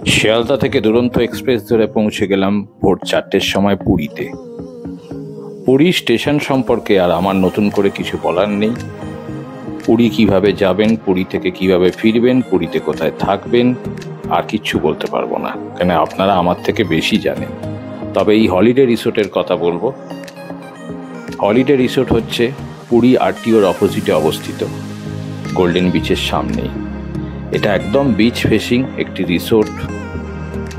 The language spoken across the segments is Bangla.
শিয়ালদা থেকে দুরন্ত এক্সপ্রেস ধরে পৌঁছে গেলাম ভোর 4টের সময় পুরীতে। পুরী স্টেশন সম্পর্কে আর আমার নতুন করে কিছু বলার নেই। পুরী কিভাবে যাবেন, পুরী থেকে কিভাবে ফিরবেন, পুরীতে কোথায় থাকবেন, আর কিচ্ছু বলতে পারবো না, কেন আপনারা আমার থেকে বেশি জানেন। তবে এই হলিডে রিসোর্টের কথা বলবো। হলিডে রিসোর্ট হচ্ছে পুরী আরটিওর অপোজিটে অবস্থিত, গোল্ডেন বিচের সামনেই। এটা একদম বিচ ফেসিং একটি রিসোর্ট,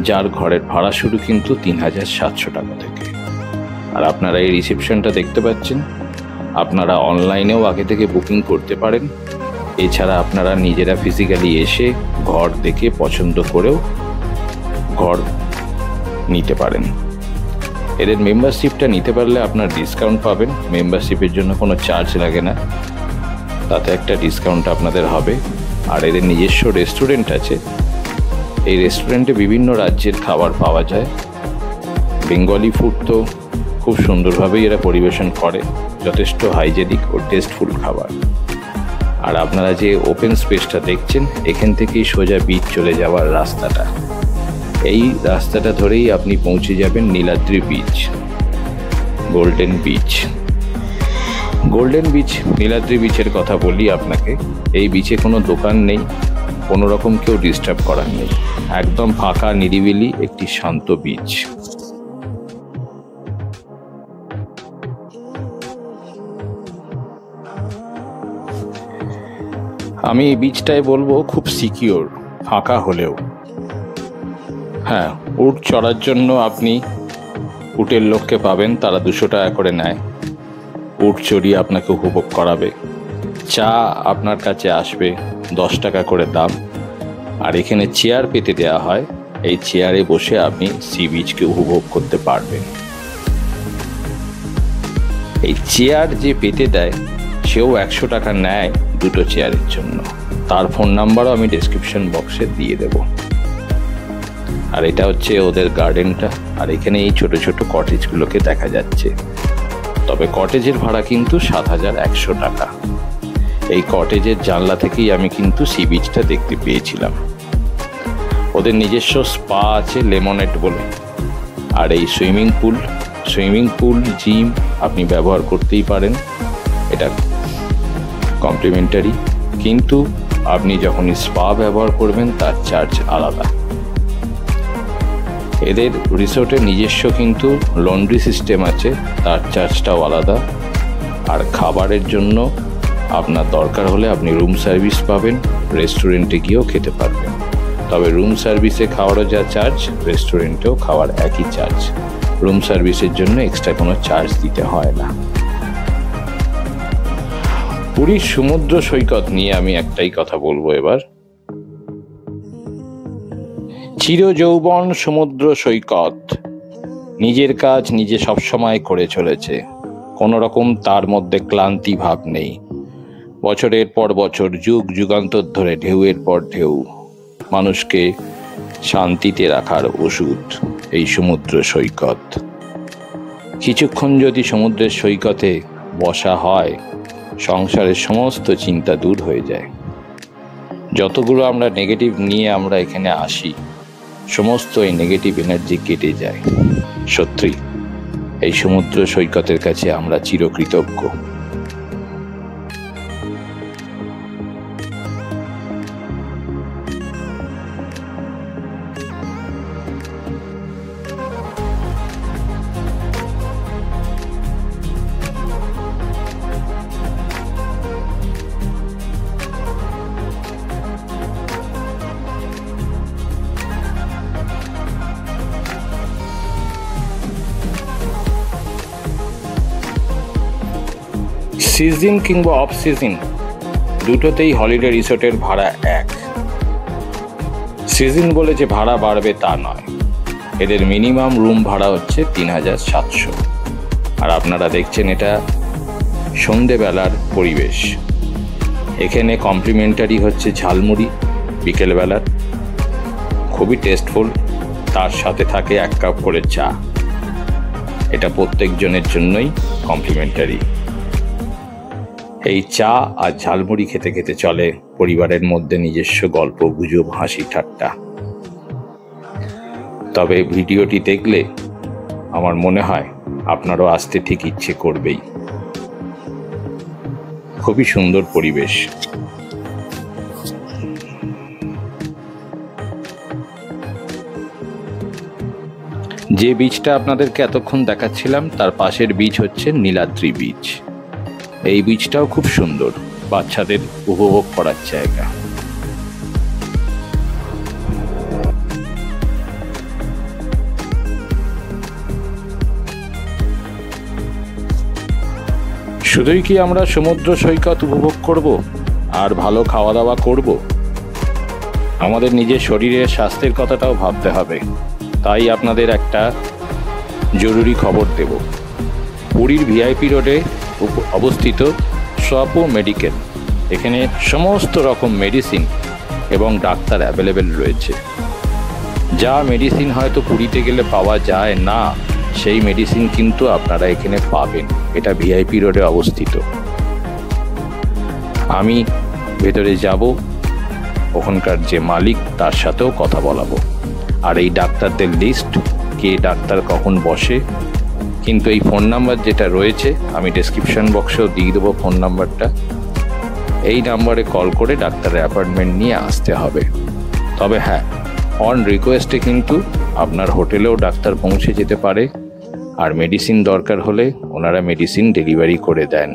যার ঘরের ভাড়া শুরু কিন্তু 3,700 টাকা থেকে। আর আপনারা এই রিসেপশনটা দেখতে পাচ্ছেন, আপনারা অনলাইনেও আগে থেকে বুকিং করতে পারেন। এছাড়া আপনারা নিজেরা ফিজিক্যালি এসে ঘর দেখে পছন্দ করেও ঘর নিতে পারেন। এদের মেম্বারশিপটা নিতে পারলে আপনার ডিসকাউন্ট পাবেন। মেম্বারশিপের জন্য কোনো চার্জ লাগে না, তাতে একটা ডিসকাউন্ট আপনাদের হবে। আর এদের নিজস্ব রেস্টুরেন্ট আছে। এই রেস্টুরেন্টে বিভিন্ন রাজ্যের খাবার পাওয়া যায়। বেঙ্গলি ফুড তো খুব সুন্দরভাবেই এরা পরিবেশন করে, যথেষ্ট হাইজেনিক ও টেস্টফুল খাবার। আর আপনারা যে ওপেন স্পেসটা দেখছেন, এখান থেকেই সোজা বিচ চলে যাওয়ার রাস্তাটা। এই রাস্তাটা ধরেই আপনি পৌঁছে যাবেন Niladri beach, golden beach. Golden beach, Niladri বিচের কথা বলি আপনাকে। এই বিচে কোনো দোকান নেই, কোনো রকম কেউ ডিস্টার্ব করার নেই। একদম ফাঁকা নিরিবিলি একটি শান্ত বিচ। আমি এই বিচটায় বলবো খুব সিকিওর, ফাঁকা হলেও। হ্যাঁ, উট চড়ার জন্য আপনি উটের লোককে পাবেন, তারা 200 টাকা করে নেয়। উট চড়িয়ে আপনাকে উপভোগ করাবে। চা আপনার কাছে আসবে 10 টাকা করে দাম। আর এখানে চেয়ার পেতে দেওয়া হয়, এই চেয়ারে বসে আপনি সি বিচকে উপভোগ করতে পারবেন। এই চেয়ার যে পেতে দেয়, সেও 100 টাকা নেয় দুটো চেয়ারের জন্য। তার ফোন নাম্বারও আমি ডেসক্রিপশন বক্সে দিয়ে দেব। আর এটা হচ্ছে ওদের গার্ডেনটা। আর এখানে এই ছোট ছোট কটেজগুলোকে দেখা যাচ্ছে। তবে কটেজের ভাড়া কিন্তু 7,100 টাকা। এই কটেজের জানলা থেকেই আমি কিন্তু সি বিচটা দেখতে পেয়েছিলাম। ওদের নিজস্ব স্পা আছে, লেমনেড বলে। আর এই সুইমিং পুল জিম আপনি ব্যবহার করতেই পারেন, এটা কমপ্লিমেন্টারি। কিন্তু আপনি যখন স্পা ব্যবহার করবেন তার চার্জ আলাদা। এদের রিসোর্টের নিজস্ব কিন্তু লন্ড্রি সিস্টেম আছে, তার চার্জটাও আলাদা। আর খাবারের জন্য আপনার দরকার হলে আপনি রুম সার্ভিস পাবেন, রেস্টুরেন্টে গিয়েও খেতে পারবেন। তবে রুম সার্ভিসে খাওয়ারও যা চার্জ, রেস্টুরেন্টেও খাওয়ার একই চার্জ। রুম সার্ভিসের জন্য এক্সট্রা কোনো চার্জ দিতে হয় না। পুরীর সমুদ্র সৈকত নিয়ে আমি একটাই কথা বলবো এবার। চিরযৌবন সমুদ্র সৈকত নিজের কাজ নিজে সবসময় করে চলেছে। কোনো রকম তার মধ্যে ক্লান্তি ভাব নেই। বছরের পর বছর, যুগ যুগান্তর ধরে ঢেউয়ের পর ঢেউ মানুষকে শান্তিতে রাখার ওষুধ এই সমুদ্র সৈকত। কিছুক্ষণ যদি সমুদ্রের সৈকতে বসা হয়, সংসারের সমস্ত চিন্তা দূর হয়ে যায়। যতগুলো আমরা নেগেটিভ নিয়ে আমরা এখানে আসি, সমস্ত এই নেগেটিভ এনার্জি কেটে যায়। সত্যি এই সমুদ্র সৈকতের কাছে আমরা চিরকৃতজ্ঞ। সিজন কিংবা অফ সিজন দুটোতেই হলিডে রিসোর্টের ভাড়া এক। সিজন বলে যে ভাড়া বাড়বে তা নয়। এদের মিনিমাম রুম ভাড়া হচ্ছে 3,700। আর আপনারা দেখছেন এটা সন্ধেবেলার পরিবেশ। এখানে কমপ্লিমেন্টারি হচ্ছে ঝালমুড়ি বিকেলবেলার, খুবই টেস্টফুল। তার সাথে থাকে 1 কাপ করে চা। এটা প্রত্যেকজনের জন্যই কমপ্লিমেন্টারি। এই চা আর ঝালমুড়ি খেতে খেতে চলে পরিবারের মধ্যে নিজস্ব গল্প গুজব, হাসি ঠাট্টা। তবে ভিডিওটি দেখলে আমার মনে হয় আপনারও আসতে ঠিক ইচ্ছে করবেই। খুবই সুন্দর পরিবেশ। যে বীচটা আপনাদেরকে এতক্ষণ দেখাচ্ছিলাম তার পাশের বীচ হচ্ছে নীলাদ্রি বীচ। এই বীচটাও খুব সুন্দর, বাচ্চাদের উপভোগ করার জায়গা। শুধুই কি আমরা সমুদ্র সৈকত উপভোগ করব আর ভালো খাওয়া দাওয়া করব? আমাদের নিজের শরীরের স্বাস্থ্যের কথাটাও ভাবতে হবে। তাই আপনাদের একটা জরুরি খবর দেব। পুরীর ভিআইপি রোডে অবস্থিত স্বপো মেডিকেল, এখানে সমস্ত রকম মেডিসিন এবং ডাক্তার অ্যাভেলেবেল রয়েছে। যা মেডিসিন হয়তো পুরীতে গেলে পাওয়া যায় না, সেই মেডিসিন কিন্তু আপনারা এখানে পাবেন। এটা ভিআইপি রোডে অবস্থিত। আমি ভেতরে যাব, ওখানকার যে মালিক তার সাথেও কথা বলাবো। আর এই ডাক্তারদের লিস্ট, কে ডাক্তার কখন বসে, কিন্তু এই ফোন নাম্বার যেটা রয়েছে আমি ডেসক্রিপশন বক্সেও দিয়ে দেবো ফোন নাম্বারটা। এই নাম্বারে কল করে ডাক্তারের অ্যাপয়েন্টমেন্ট নিয়ে আসতে হবে। তবে হ্যাঁ, অন রিকোয়েস্টে কিন্তু আপনার হোটেলেও ডাক্তার পৌঁছে যেতে পারে, আর মেডিসিন দরকার হলে ওনারা মেডিসিন ডেলিভারি করে দেন।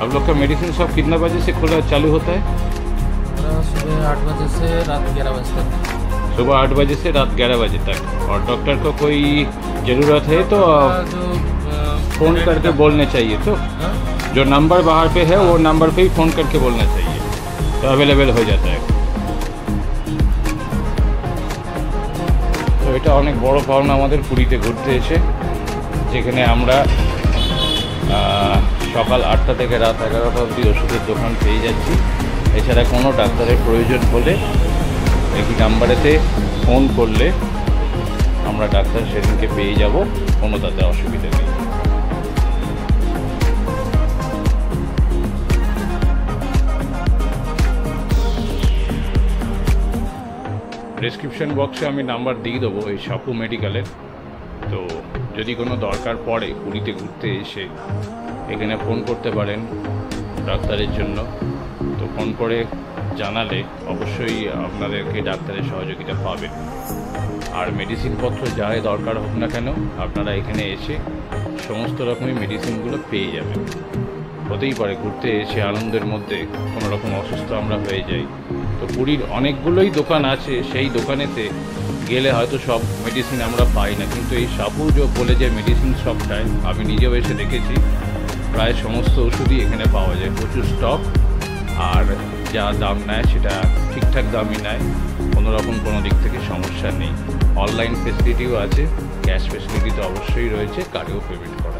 आप लोग का मेडिसिन शॉप कितना बजे से खुला चालू होता है? सुबह 8 बजे से रात 11 बजे तक। सुबह 8 बजे से रात 11 बजे तक। और डॉक्टर को कोई ज़रूरत है तो फ़ोन करके बोलने चाहिए। तो जो नंबर बाहर पे है वो नंबर पे ही फ़ोन करके बोलना चाहिए, तो अवेलेबल हो जाता है। তো এটা অনেক বড় পাওনা আমাদের পুরীতে ঘুরতে এসে, যেখানে আমরা সকাল 8টা থেকে রাত 11টা অবধি ওষুধের দোকান পেয়ে যাচ্ছি। এছাড়া কোনো ডাক্তারের প্রয়োজন হলে এই নাম্বারেতে ফোন করলে আমরা ডাক্তার সেদিনকে পেয়ে যাব, কোনো তাতে অসুবিধা নেই। ডেসক্রিপশন বক্সে আমি নাম্বার দিয়ে দেবো এই স্বপো মেডিকেলের। তো যদি কোনো দরকার পড়ে পুরীতে ঘুরতে এসে এখানে ফোন করতে পারেন ডাক্তারের জন্য। তো ফোন করে জানালে অবশ্যই আপনাদেরকে ডাক্তারের সহযোগিতা পাবেন। আর মেডিসিনপত্র যাই দরকার হোক না কেন, আপনারা এখানে এসে সমস্ত রকমের মেডিসিনগুলো পেয়ে যাবেন। হতেই পারে ঘুরতে এসে আনন্দের মধ্যে কোনো রকম অসুস্থ আমরা হয়ে যাই, তো পুরীর অনেকগুলোই দোকান আছে, সেই দোকানেতে গেলে হয়তো সব মেডিসিন আমরা পাই না, কিন্তু এই স্বপো বলে যে মেডিসিন শপটায় আমি নিজেও এসে দেখেছি প্রায় সমস্ত ওষুধই এখানে পাওয়া যায়, প্রচুর স্টক। আর যা দাম নেয় সেটা ঠিকঠাক দামই নেয়, কোনো রকম কোনো দিক থেকে সমস্যা নেই। অনলাইন ফেসিলিটিও আছে, ক্যাশ ফেসিলিটি তো অবশ্যই রয়েছে, কার্ডেও পেমেন্ট করা।